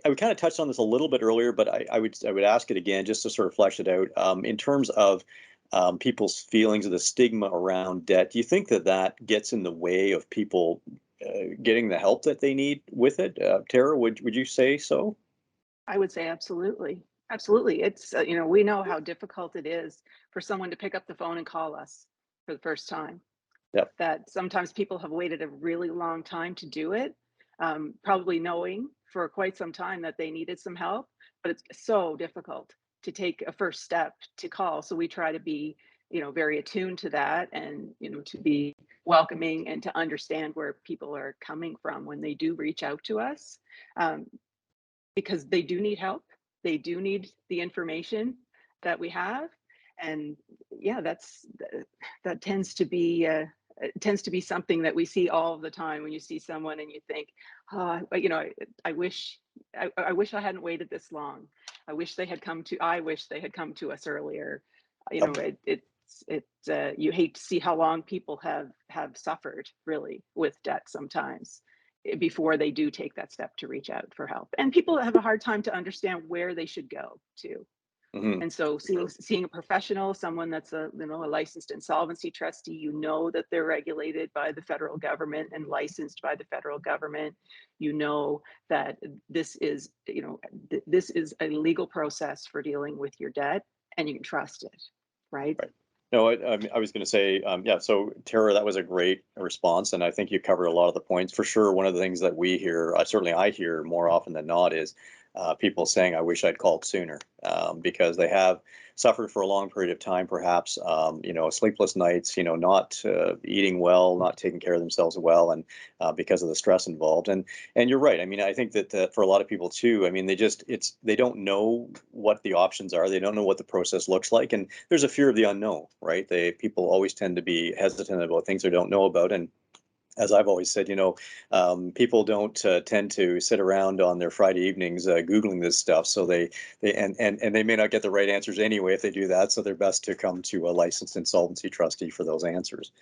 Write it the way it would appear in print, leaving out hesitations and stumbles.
I kind of touched on this a little bit earlier, but I would ask it again just to sort of flesh it out. In terms of people's feelings of the stigma around debt, do you think that that gets in the way of people getting the help that they need with it? Tara, would you say so? I would say absolutely. Absolutely. We know how difficult it is for someone to pick up the phone and call us for the first time. Yep. That sometimes people have waited a really long time to do it, probably knowing for quite some time that they needed some help, but it's so difficult to take a first step to call. So we try to be, very attuned to that and, to be welcoming and to understand where people are coming from when they do reach out to us. Um, because they do need help. They do need the information that we have, and yeah, that tends to be something that we see all the time when you see someone and you think, oh, but I wish I wish I hadn't waited this long. I wish they had come to us earlier. Yep. You hate to see how long people have suffered really with debt sometimes before they do take that step to reach out for help. And people have a hard time to understand where they should go to. Hmm. And so seeing a professional, someone that's a licensed insolvency trustee, that they're regulated by the federal government and licensed by the federal government. You know that this is a legal process for dealing with your debt, and you can trust it, right? Right. No, I was going to say, yeah. So, Tara, that was a great response, and I think you covered a lot of the points for sure. One of the things that we hear, certainly I hear more often than not, is people saying, "I wish I'd called sooner," because they have suffered for a long period of time, perhaps, sleepless nights, not eating well, not taking care of themselves well, and because of the stress involved. And you're right. I mean, I think that for a lot of people too. I mean, they don't know what the options are. They don't know what the process looks like, and there's a fear of the unknown, right? People always tend to be hesitant about things they don't know about, and as I've always said, people don't tend to sit around on their Friday evenings Googling this stuff. So and they may not get the right answers anyway if they do that. So they're best to come to a licensed insolvency trustee for those answers.